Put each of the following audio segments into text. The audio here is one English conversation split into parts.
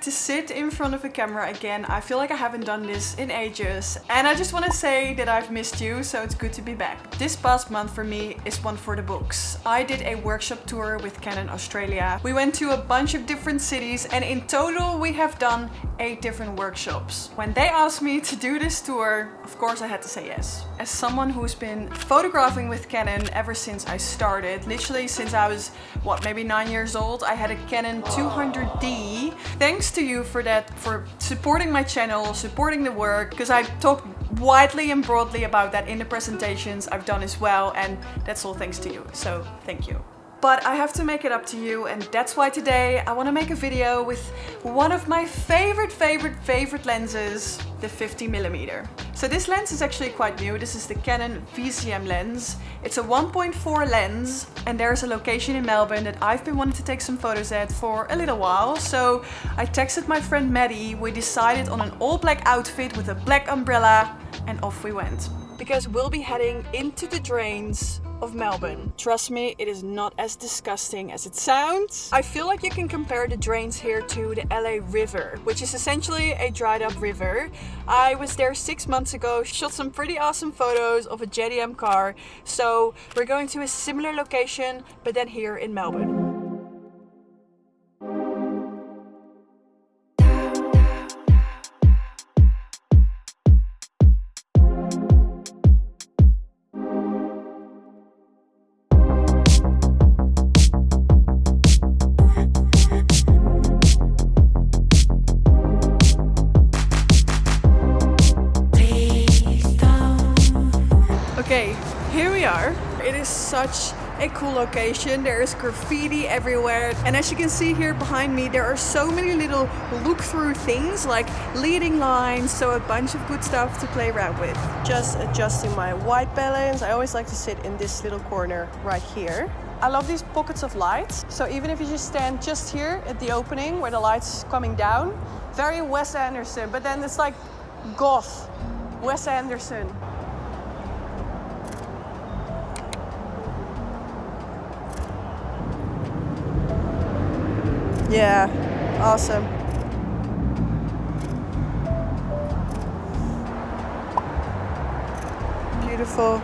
to sit in front of a camera again. I feel like I haven't done this in ages. And I just want to say that I've missed you, so it's good to be back. This past month for me is one for the books. I did a workshop tour with Canon Australia. We went to a bunch of different cities and in total we have done 8 different workshops. When they asked me to do this tour, of course I had to say yes. As someone who's been photographing with Canon ever since I started, literally since I was, what, maybe 9 years old, I had a Canon 200D. Thanks to you for that, for supporting my channel, supporting the work, because I talked widely and broadly about that in the presentations I've done as well, and that's all thanks to you, so thank you. But I have to make it up to you, and that's why today I want to make a video with one of my favorite lenses, the 50mm. So this lens is actually quite new. This is the Canon VCM lens. It's a 1.4 lens, and there's a location in Melbourne that I've been wanting to take some photos at for a little while. So I texted my friend Maddie, we decided on an all black outfit with a black umbrella, and off we went. Because we'll be heading into the drains of Melbourne. Trust me, it is not as disgusting as it sounds. I feel like you can compare the drains here to the LA River, which is essentially a dried up river. I was there 6 months ago, shot some pretty awesome photos of a JDM car. So we're going to a similar location, but then here in Melbourne. Okay, here we are. It is such a cool location. There is graffiti everywhere. And as you can see here behind me, there are so many little look-through things like leading lines. So a bunch of good stuff to play around with. Just adjusting my white balance. I always like to sit in this little corner right here. I love these pockets of light. So even if you just stand just here at the opening where the light's coming down, very Wes Anderson, but then it's like goth Wes Anderson. Yeah, awesome. Beautiful.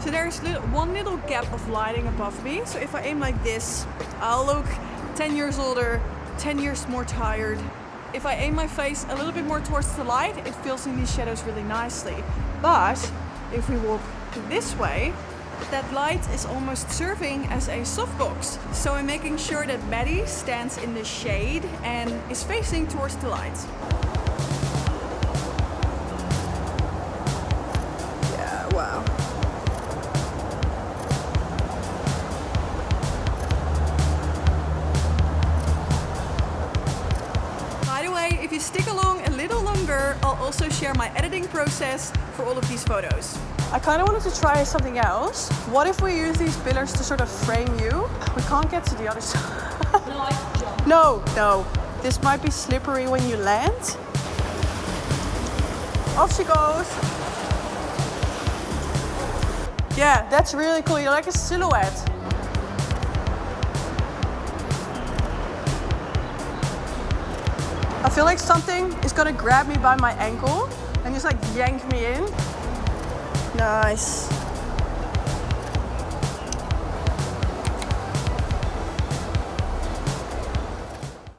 So there's one little gap of lighting above me. So if I aim like this, I'll look 10 years older, 10 years more tired. If I aim my face a little bit more towards the light, it fills in these shadows really nicely. But if we walk this way, that light is almost serving as a softbox. So I'm making sure that Maddie stands in the shade and is facing towards the light. Yeah, wow. If you stick along a little longer, I'll also share my editing process for all of these photos. I kind of wanted to try something else. What if we use these pillars to sort of frame you? We can't get to the other side. No, I can jump. No. This might be slippery when you land. Off she goes. Yeah, that's really cool. You're like a silhouette. I feel like something is gonna grab me by my ankle and just like yank me in. Nice.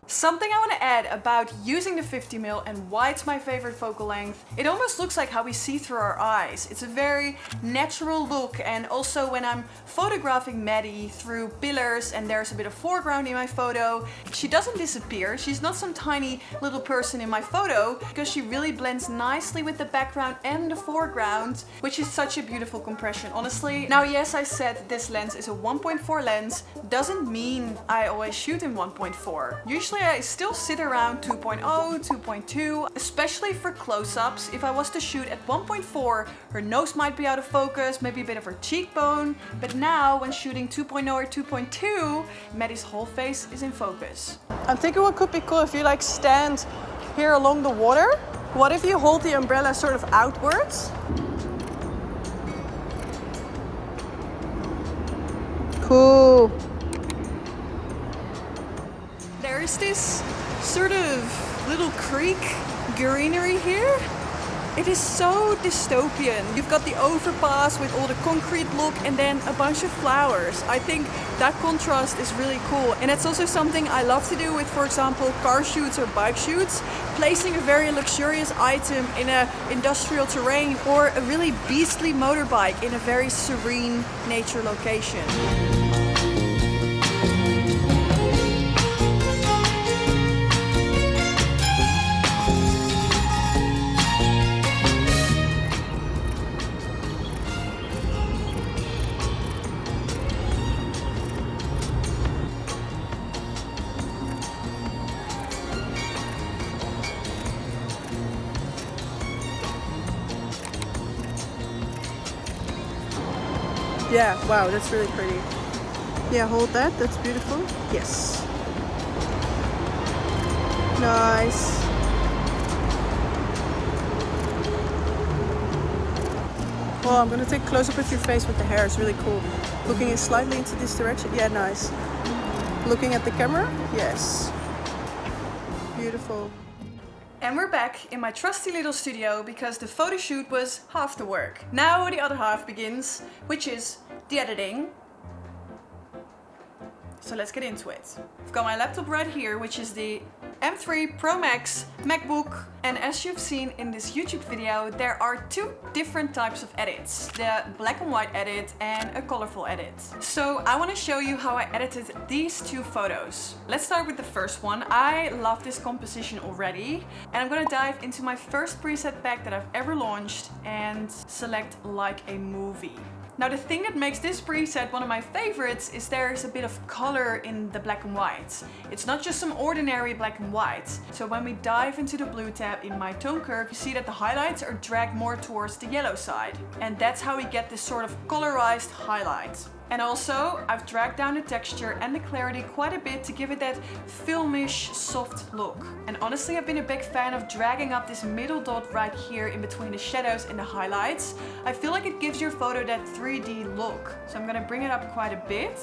Something I want to add about using the 50mm and why it's my favorite focal length, it almost looks like how we see through our eyes. It's a very natural look, and also when I'm photographing Maddie through pillars and there's a bit of foreground in my photo, she doesn't disappear. She's not some tiny little person in my photo because she really blends nicely with the background and the foreground, which is such a beautiful compression, honestly. Now, yes, I said this lens is a 1.4 lens, doesn't mean I always shoot in 1.4. Usually I still sit around 2.0, 2.2, especially for close-ups. If I was to shoot at 1.4, her nose might be out of focus, maybe a bit of her cheekbone, but now when shooting 2.0 or 2.2, Maddie's whole face is in focus. I'm thinking what could be cool if you like stand here along the water. What if you hold the umbrella sort of outwards? Cool. There is this sort of little creek greenery here. It is so dystopian. You've got the overpass with all the concrete look and then a bunch of flowers. I think that contrast is really cool. And it's also something I love to do with, for example, car shoots or bike shoots. Placing a very luxurious item in an industrial terrain or a really beastly motorbike in a very serene nature location. Yeah, wow, that's really pretty. Yeah, hold that, that's beautiful. Yes. Nice. Well, I'm gonna take a close up with your face with the hair, it's really cool. Looking slightly into this direction, yeah, nice. Looking at the camera, yes. Beautiful. And we're back in my trusty little studio because the photo shoot was half the work. Now the other half begins, which is the editing. So let's get into it. I've got my laptop right here, which is the M3 Pro Max MacBook. And as you've seen in this YouTube video, there are two different types of edits. The black and white edit and a colorful edit. So I want to show you how I edited these two photos. Let's start with the first one. I love this composition already. And I'm going to dive into my first preset pack that I've ever launched and select like a movie. Now the thing that makes this preset one of my favorites is there's a bit of color in the black and white. It's not just some ordinary black and white. So when we dive into the blue tab in my tone curve, you see that the highlights are dragged more towards the yellow side. And that's how we get this sort of colorized highlight. And also, I've dragged down the texture and the clarity quite a bit to give it that filmish, soft look. And honestly, I've been a big fan of dragging up this middle dot right here in between the shadows and the highlights. I feel like it gives your photo that 3D look. So I'm gonna bring it up quite a bit,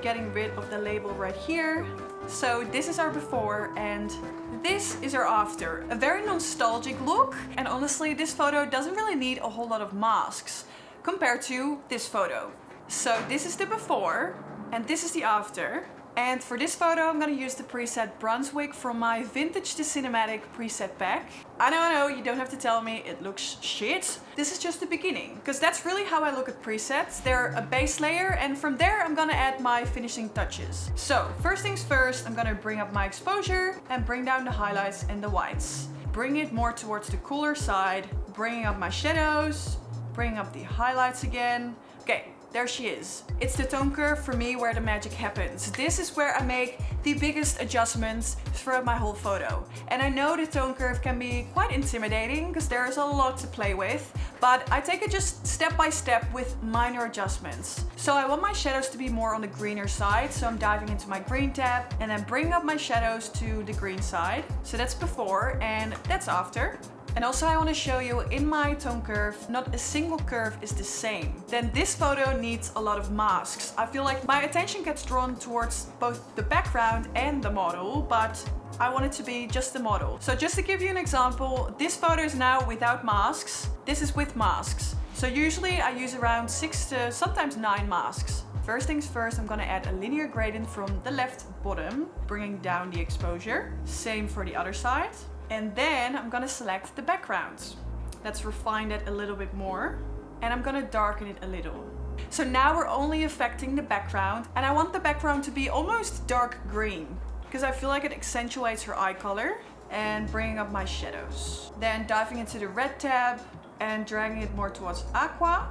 getting rid of the label right here. So this is our before and this is our after. A very nostalgic look. And honestly, this photo doesn't really need a whole lot of masks compared to this photo. So this is the before and this is the after. And for this photo, I'm gonna use the preset Brunswick from my Vintage to Cinematic preset pack. I know, you don't have to tell me it looks shit. This is just the beginning, because that's really how I look at presets. They're a base layer, and from there, I'm gonna add my finishing touches. So first things first, I'm gonna bring up my exposure and bring down the highlights and the whites. Bring it more towards the cooler side, bringing up my shadows, bringing up the highlights again. Okay. There she is. It's the tone curve for me where the magic happens. This is where I make the biggest adjustments throughout my whole photo. And I know the tone curve can be quite intimidating because there is a lot to play with, but I take it just step by step with minor adjustments. So I want my shadows to be more on the greener side, so I'm diving into my green tab and then bring up my shadows to the green side. So that's before and that's after. And also I want to show you in my tone curve, not a single curve is the same. Then this photo needs a lot of masks. I feel like my attention gets drawn towards both the background and the model, but I want it to be just the model. So just to give you an example, this photo is now without masks. This is with masks. So usually I use around 6 to sometimes 9 masks. First things first, I'm gonna add a linear gradient from the left bottom, bringing down the exposure. Same for the other side. And then I'm gonna select the background. Let's refine that a little bit more. And I'm gonna darken it a little. So now we're only affecting the background, and I want the background to be almost dark green because I feel like it accentuates her eye color. And bringing up my shadows. Then diving into the red tab and dragging it more towards aqua.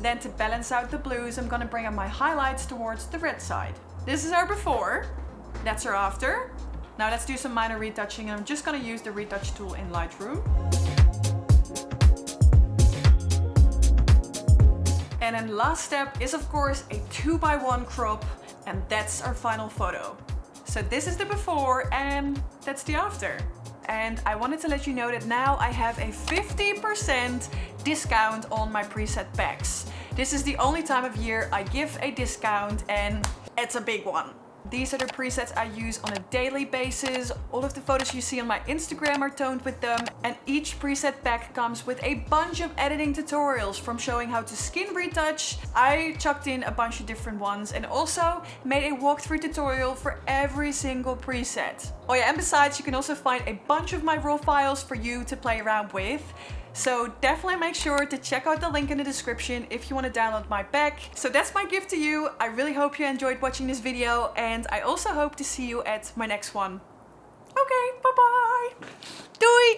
Then to balance out the blues, I'm gonna bring up my highlights towards the red side. This is our before, that's our after. Now let's do some minor retouching, and I'm just gonna use the retouch tool in Lightroom. And then last step is of course a 2x1 crop, and that's our final photo. So this is the before and that's the after. And I wanted to let you know that now I have a 50% discount on my preset packs. This is the only time of year I give a discount, and it's a big one. These are the presets I use on a daily basis. All of the photos you see on my Instagram are toned with them. And each preset pack comes with a bunch of editing tutorials, from showing how to skin retouch. I chucked in a bunch of different ones and also made a walkthrough tutorial for every single preset. Oh yeah, and besides, you can also find a bunch of my raw files for you to play around with. So definitely make sure to check out the link in the description if you want to download my pack. So that's my gift to you. I really hope you enjoyed watching this video, and I also hope to see you at my next one. Okay, bye bye! Doei!